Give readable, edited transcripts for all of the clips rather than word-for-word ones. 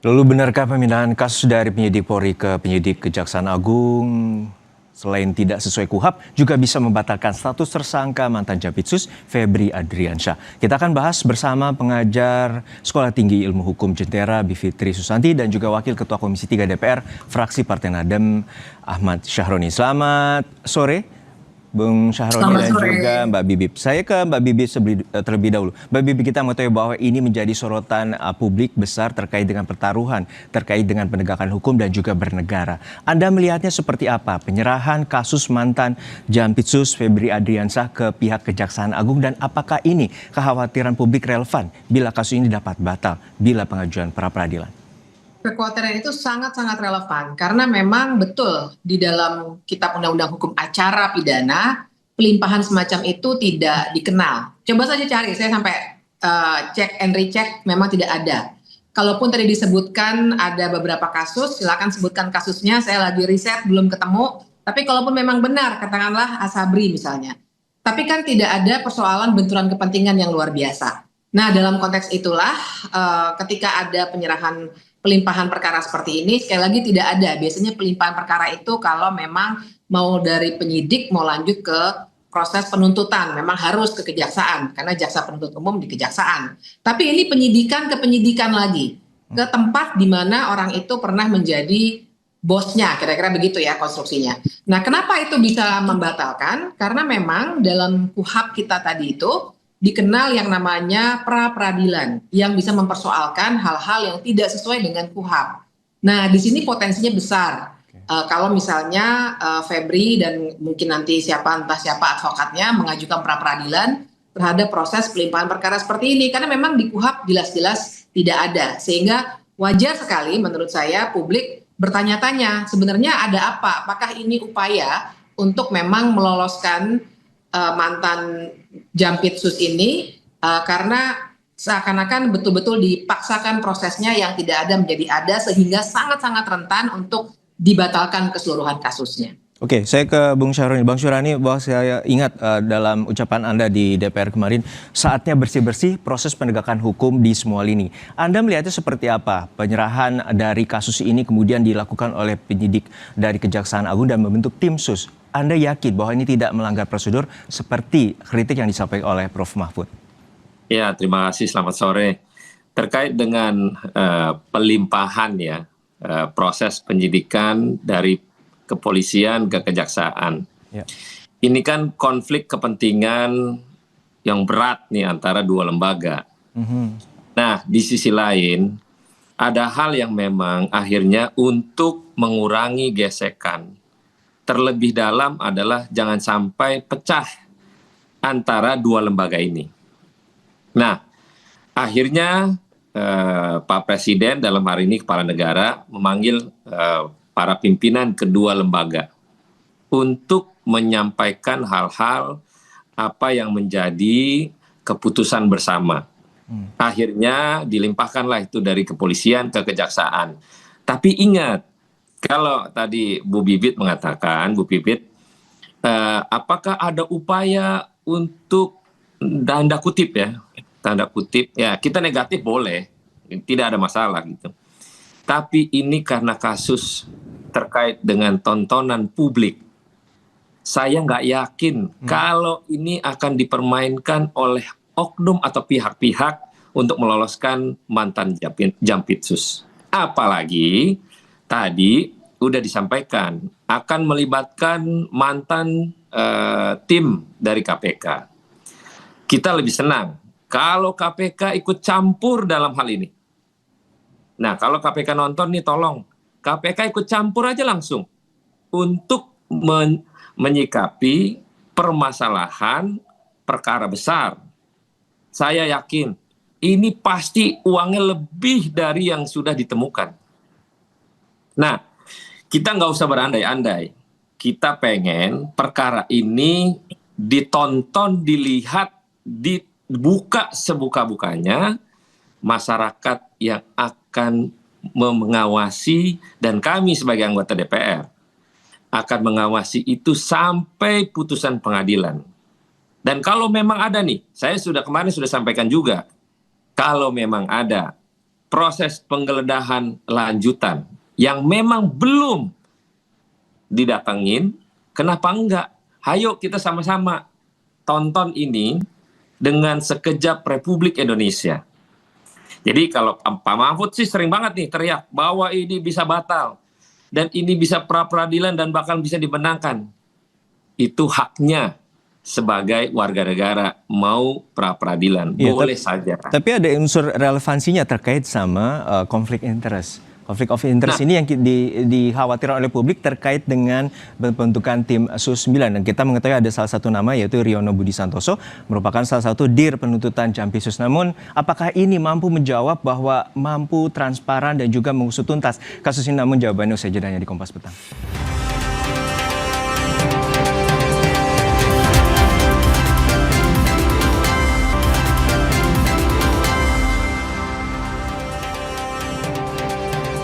Lalu benarkah pemindahan kasus dari penyidik Polri ke penyidik Kejaksaan Agung selain tidak sesuai KUHAP juga bisa membatalkan status tersangka mantan Jampitsus Febri Adriansyah. Kita akan bahas bersama pengajar Sekolah Tinggi Ilmu Hukum Jentera Bivitri Susanti dan juga Wakil Ketua Komisi 3 DPR fraksi Partai Nasdem Ahmad Syahroni. Selamat sore Bung Syahroni Selamat dan sore. juga Mbak Bibip. Saya ke Mbak Bibip terlebih dahulu. Mbak Bibip, kita mengetahui bahwa ini menjadi sorotan publik besar terkait dengan pertaruhan, terkait dengan penegakan hukum dan juga bernegara. Anda melihatnya seperti apa penyerahan kasus mantan Jampitsus Febri Adriansyah ke pihak Kejaksaan Agung, dan apakah ini kekhawatiran publik relevan bila kasus ini dapat batal bila pengajuan pra peradilan? Kekhawatiran itu sangat-sangat relevan karena memang betul di dalam Kitab Undang-Undang Hukum Acara Pidana pelimpahan semacam itu tidak dikenal. Coba saja cari, saya sampai cek and recheck, memang tidak ada. Kalaupun tadi disebutkan ada beberapa kasus, silakan sebutkan kasusnya, saya lagi riset belum ketemu. Tapi kalaupun memang benar, katakanlah Asabri misalnya. Tapi kan tidak ada persoalan benturan kepentingan yang luar biasa. Nah, dalam konteks itulah ketika ada pelimpahan perkara seperti ini, sekali lagi tidak ada. Biasanya pelimpahan perkara itu kalau memang mau dari penyidik mau lanjut ke proses penuntutan, memang harus ke kejaksaan karena jaksa penuntut umum di kejaksaan. Tapi ini penyidikan ke penyidikan lagi, ke tempat di mana orang itu pernah menjadi bosnya, kira-kira begitu ya konstruksinya. Nah, kenapa itu bisa membatalkan? Karena memang dalam KUHAP kita tadi itu dikenal yang namanya pra peradilan yang bisa mempersoalkan hal-hal yang tidak sesuai dengan KUHAP. Nah, di sini potensinya besar. Kalau misalnya Febri dan mungkin nanti entah siapa advokatnya mengajukan pra peradilan terhadap proses pelimpahan perkara seperti ini, karena memang di KUHAP jelas-jelas tidak ada, sehingga wajar sekali menurut saya publik bertanya-tanya sebenarnya ada apa? Apakah ini upaya untuk memang meloloskan mantan Jampitsus ini karena seakan-akan betul-betul dipaksakan prosesnya yang tidak ada menjadi ada sehingga sangat-sangat rentan untuk dibatalkan keseluruhan kasusnya. Oke, saya ke Bung Syahroni. Bang Syahroni, bahwa saya ingat dalam ucapan Anda di DPR kemarin, saatnya bersih-bersih proses penegakan hukum di semua lini. Anda melihatnya seperti apa penyerahan dari kasus ini kemudian dilakukan oleh penyidik dari Kejaksaan Agung dan membentuk tim sus? Anda yakin bahwa ini tidak melanggar prosedur seperti kritik yang disampaikan oleh Prof. Mahfud? Ya, terima kasih. Selamat sore. Terkait dengan pelimpahan ya, proses penyidikan dari kepolisian ke kejaksaan. Ya. Ini kan konflik kepentingan yang berat nih antara dua lembaga. Nah, di sisi lain ada hal yang memang akhirnya untuk mengurangi gesekan. Terlebih dalam adalah jangan sampai pecah antara dua lembaga ini. Nah, akhirnya Pak Presiden dalam hari ini Kepala Negara memanggil para pimpinan kedua lembaga untuk menyampaikan hal-hal apa yang menjadi keputusan bersama. Akhirnya dilimpahkanlah itu dari kepolisian ke kejaksaan. Tapi ingat, kalau tadi Bu Bibip mengatakan, Bu Bibip, apakah ada upaya untuk tanda kutip ya, kita negatif boleh, tidak ada masalah gitu. Tapi ini karena kasus terkait dengan tontonan publik, saya nggak yakin kalau ini akan dipermainkan oleh oknum atau pihak-pihak untuk meloloskan mantan Jampitsus. Apalagi tadi udah disampaikan akan melibatkan mantan tim dari KPK. Kita lebih senang kalau KPK ikut campur dalam hal ini. Nah, kalau KPK nonton nih, tolong KPK ikut campur aja langsung untuk menyikapi permasalahan perkara besar. Saya yakin ini pasti uangnya lebih dari yang sudah ditemukan. Nah, kita nggak usah berandai-andai. Kita pengen perkara ini ditonton, dilihat, dibuka sebuka-bukanya, masyarakat yang akan mengawasi dan kami sebagai anggota DPR akan mengawasi itu sampai putusan pengadilan. Dan kalau memang ada nih, saya kemarin sudah sampaikan juga, kalau memang ada proses penggeledahan lanjutan yang memang belum didatengin, kenapa enggak? Hayo kita sama-sama tonton ini dengan sekejap Republik Indonesia. Jadi kalau Pak Mahfud sih sering banget nih teriak bahwa ini bisa batal dan ini bisa pra-peradilan dan bahkan bisa dimenangkan. Itu haknya sebagai warga negara mau pra-peradilan, boleh saja. Tapi ada unsur relevansinya terkait sama konflik interest. Konflik of interest ini yang dikhawatirkan oleh publik terkait dengan pembentukan tim Sus 9. Dan kita mengetahui ada salah satu nama yaitu Riono Budi Santoso, merupakan salah satu dir penuntutan Jampitsus. Namun apakah ini mampu menjawab bahwa mampu transparan dan juga mengusut tuntas kasus ini? Namun jawabannya usai jedanya di Kompas Petang.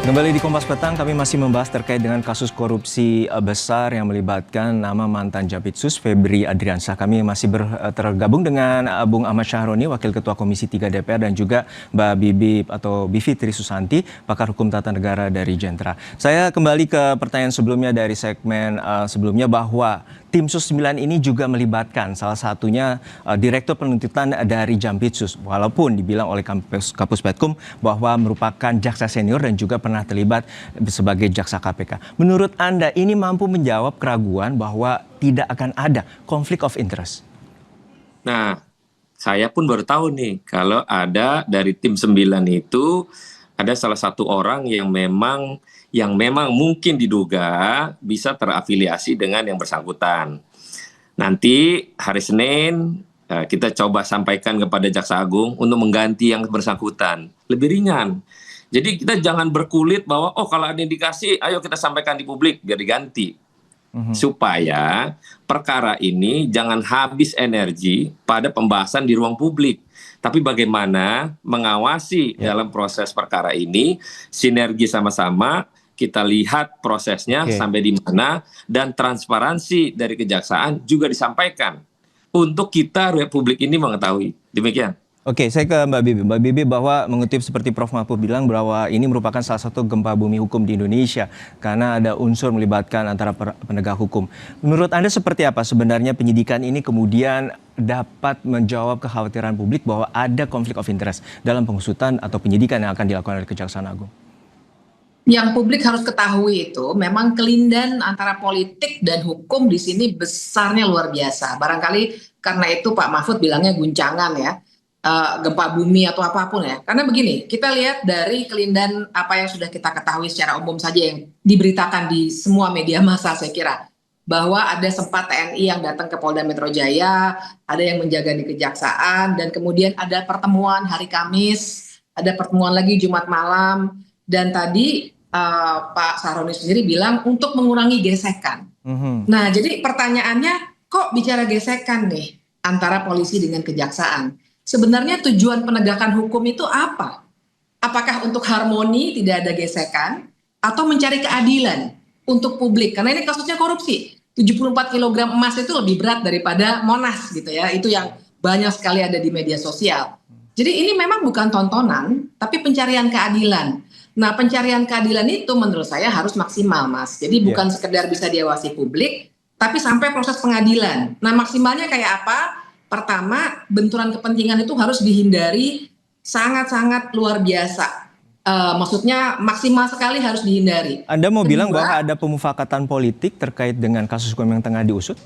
Kembali di Kompas Petang, kami masih membahas terkait dengan kasus korupsi besar yang melibatkan nama mantan Jampitsus Febri Adriansyah. Kami masih tergabung dengan Bung Ahmad Syahroni, Wakil Ketua Komisi 3 DPR, dan juga Mbak Bibi atau Bivitri Susanti, pakar hukum tata negara dari Jentra. Saya kembali ke pertanyaan sebelumnya dari segmen sebelumnya bahwa tim Sus 9 ini juga melibatkan salah satunya Direktur Penuntutan dari Jampitsus. Walaupun dibilang oleh Kapus Petkum bahwa merupakan jaksa senior dan juga pernah terlibat sebagai jaksa KPK. Menurut Anda ini mampu menjawab keraguan bahwa tidak akan ada konflik of interest? Nah, saya pun baru tahu nih kalau ada dari tim 9 itu ada salah satu orang yang memang mungkin diduga bisa terafiliasi dengan yang bersangkutan. Nanti hari Senin kita coba sampaikan kepada Jaksa Agung untuk mengganti yang bersangkutan. Lebih ringan. Jadi kita jangan berkulit bahwa kalau ada indikasi ayo kita sampaikan di publik biar diganti. Supaya perkara ini jangan habis energi pada pembahasan di ruang publik. Tapi bagaimana mengawasi dalam proses perkara ini, sinergi sama-sama, kita lihat prosesnya sampai di mana, dan transparansi dari kejaksaan juga disampaikan untuk kita Republik ini mengetahui. Demikian. Oke, saya ke Mbak Bibi. Mbak Bibi, bahwa mengutip seperti Prof. Mahfud bilang bahwa ini merupakan salah satu gempa bumi hukum di Indonesia karena ada unsur melibatkan antara penegak hukum. Menurut Anda seperti apa sebenarnya penyidikan ini kemudian dapat menjawab kekhawatiran publik bahwa ada konflik of interest dalam pengusutan atau penyidikan yang akan dilakukan oleh Kejaksaan Agung? Yang publik harus ketahui itu memang kelindan antara politik dan hukum di sini besarnya luar biasa. Barangkali karena itu Pak Mahfud bilangnya guncangan ya. Gempa bumi atau apapun ya. Karena begini, kita lihat dari kelindan apa yang sudah kita ketahui secara umum saja yang diberitakan di semua media massa saya kira. Bahwa ada sempat TNI yang datang ke Polda Metro Jaya, ada yang menjaga di Kejaksaan, dan kemudian ada pertemuan hari Kamis, ada pertemuan lagi Jumat malam, dan tadi Pak Syahroni sendiri bilang untuk mengurangi gesekan. Nah, jadi pertanyaannya kok bicara gesekan nih antara polisi dengan kejaksaan? Sebenarnya tujuan penegakan hukum itu apa? Apakah untuk harmoni tidak ada gesekan atau mencari keadilan untuk publik? Karena ini kasusnya korupsi. 74 kg emas itu lebih berat daripada Monas gitu ya. Itu yang banyak sekali ada di media sosial. Jadi ini memang bukan tontonan, tapi pencarian keadilan. Nah, pencarian keadilan itu menurut saya harus maksimal, Mas. Jadi bukan sekedar bisa diawasi publik, tapi sampai proses pengadilan. Nah, maksimalnya kayak apa? Pertama, benturan kepentingan itu harus dihindari sangat-sangat luar biasa. Maksudnya maksimal sekali harus dihindari. Anda mau bilang bahwa ada pemufakatan politik terkait dengan kasus hukum yang tengah diusut?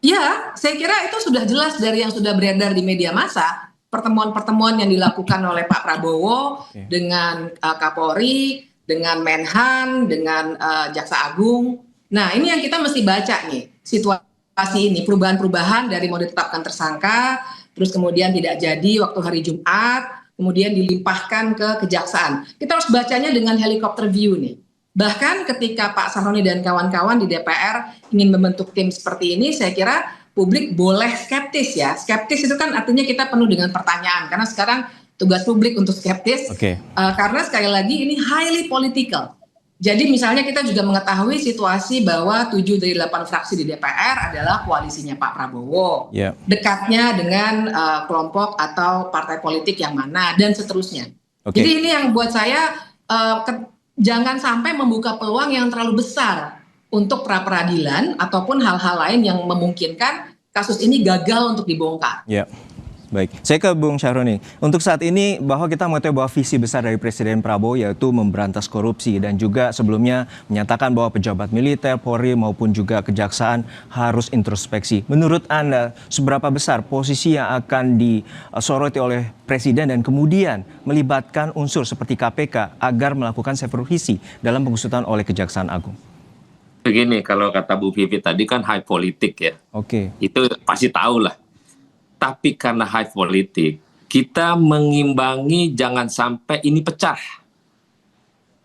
Ya, saya kira itu sudah jelas dari yang sudah beredar di media massa. Pertemuan-pertemuan yang dilakukan oleh Pak Prabowo dengan Kapolri, dengan Menhan, dengan Jaksa Agung. Nah, ini yang kita mesti baca nih, situasi ini, perubahan-perubahan dari mau ditetapkan tersangka, terus kemudian tidak jadi waktu hari Jumat, kemudian dilimpahkan ke kejaksaan. Kita harus bacanya dengan helikopter view nih. Bahkan ketika Pak Syahroni dan kawan-kawan di DPR ingin membentuk tim seperti ini, saya kira publik boleh skeptis ya. Skeptis itu kan artinya kita penuh dengan pertanyaan, karena sekarang tugas publik untuk skeptis. Karena sekali lagi ini highly political. Jadi misalnya kita juga mengetahui situasi bahwa 7 dari 8 fraksi di DPR adalah koalisinya Pak Prabowo. Dekatnya dengan kelompok atau partai politik yang mana, dan seterusnya. Oke. Jadi ini yang buat saya jangan sampai membuka peluang yang terlalu besar untuk pra peradilan ataupun hal-hal lain yang memungkinkan kasus ini gagal untuk dibongkar. Ya, baik. Saya ke Bung Syahroni. Untuk saat ini bahwa kita mengetahui bahwa visi besar dari Presiden Prabowo yaitu memberantas korupsi dan juga sebelumnya menyatakan bahwa pejabat militer, Polri maupun juga kejaksaan harus introspeksi. Menurut Anda, seberapa besar posisi yang akan disoroti oleh Presiden dan kemudian melibatkan unsur seperti KPK agar melakukan severisi dalam pengusutan oleh Kejaksaan Agung? Begini, kalau kata Bu Vivi tadi kan high politik ya. Oke. Itu pasti tahu lah. Tapi karena high politik, kita mengimbangi jangan sampai ini pecah.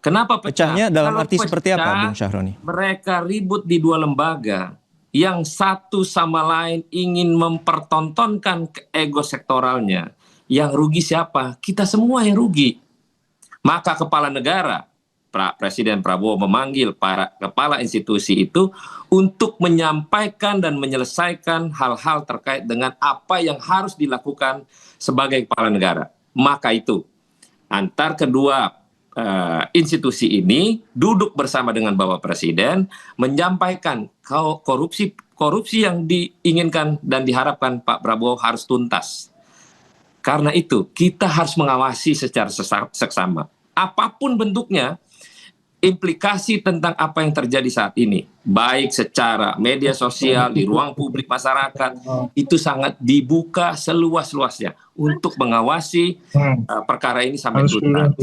Kenapa pecah? Pecahnya dalam Kalau arti seperti apa, pecah, Bung Syahroni? mereka ribut di dua lembaga yang satu sama lain ingin mempertontonkan ego sektoralnya. Yang rugi siapa? Kita semua yang rugi. Maka kepala negara, Presiden Prabowo memanggil para kepala institusi itu untuk menyampaikan dan menyelesaikan hal-hal terkait dengan apa yang harus dilakukan sebagai kepala negara. Maka itu antar kedua institusi ini duduk bersama dengan Bapak Presiden menyampaikan korupsi yang diinginkan dan diharapkan Pak Prabowo harus tuntas. Karena itu kita harus mengawasi secara seksama. Apapun bentuknya, implikasi tentang apa yang terjadi saat ini, baik secara media sosial, di ruang publik masyarakat, itu sangat dibuka seluas-luasnya untuk mengawasi perkara ini sampai tuntas.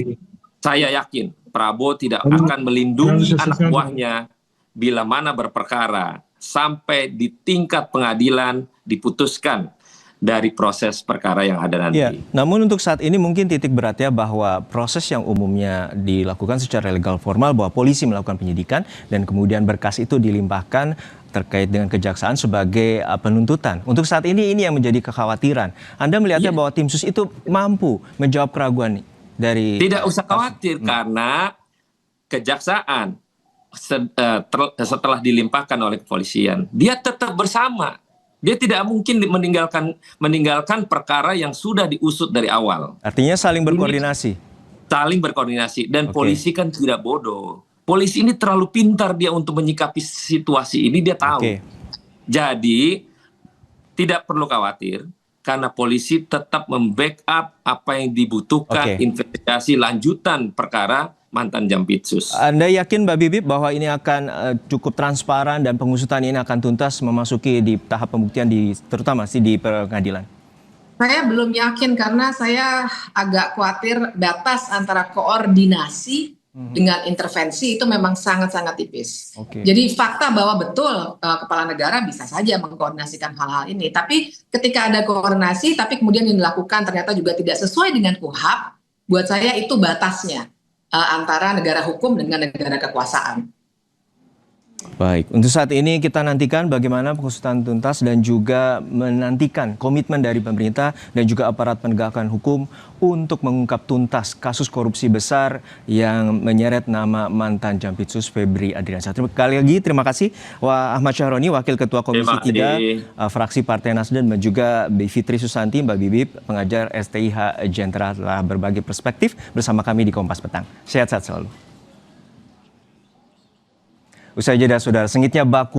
Saya yakin Prabowo tidak akan melindungi anak buahnya bila mana berperkara sampai di tingkat pengadilan diputuskan dari proses perkara yang ada nanti. Ya, namun untuk saat ini mungkin titik beratnya bahwa proses yang umumnya dilakukan secara legal formal bahwa polisi melakukan penyidikan dan kemudian berkas itu dilimpahkan terkait dengan kejaksaan sebagai penuntutan. Untuk saat ini yang menjadi kekhawatiran. Anda melihatnya bahwa tim sus itu mampu menjawab keraguan dari... Tidak usah khawatir karena kejaksaan setelah dilimpahkan oleh kepolisian, dia tetap bersama. Dia tidak mungkin meninggalkan perkara yang sudah diusut dari awal. Artinya saling berkoordinasi. Saling berkoordinasi dan polisi kan tidak bodoh. Polisi ini terlalu pintar dia untuk menyikapi situasi ini, dia tahu. Jadi tidak perlu khawatir karena polisi tetap membackup apa yang dibutuhkan investigasi lanjutan perkara mantan Jampitsus. Anda yakin Mbak Bibip bahwa ini akan cukup transparan dan pengusutan ini akan tuntas memasuki di tahap pembuktian terutama sih di pengadilan? Saya belum yakin karena saya agak khawatir batas antara koordinasi dengan intervensi itu memang sangat-sangat tipis. Jadi fakta bahwa betul kepala negara bisa saja mengkoordinasikan hal-hal ini. Tapi ketika ada koordinasi tapi kemudian yang dilakukan ternyata juga tidak sesuai dengan KUHAP, buat saya itu batasnya antara negara hukum dengan negara kekuasaan. Baik, untuk saat ini kita nantikan bagaimana pengusutan tuntas dan juga menantikan komitmen dari pemerintah dan juga aparat penegakan hukum untuk mengungkap tuntas kasus korupsi besar yang menyeret nama mantan Jampitsus Febri Adriansyah. Sekali lagi terima kasih Ahmad Syahroni, Wakil Ketua Komisi 3 fraksi Partai Nasdem dan juga Fitri Susanti, Mbak Bibip, pengajar STIH Jentera telah berbagi perspektif bersama kami di Kompas Petang. Sehat-sehat selalu. Usai jeda saudara, sengitnya baku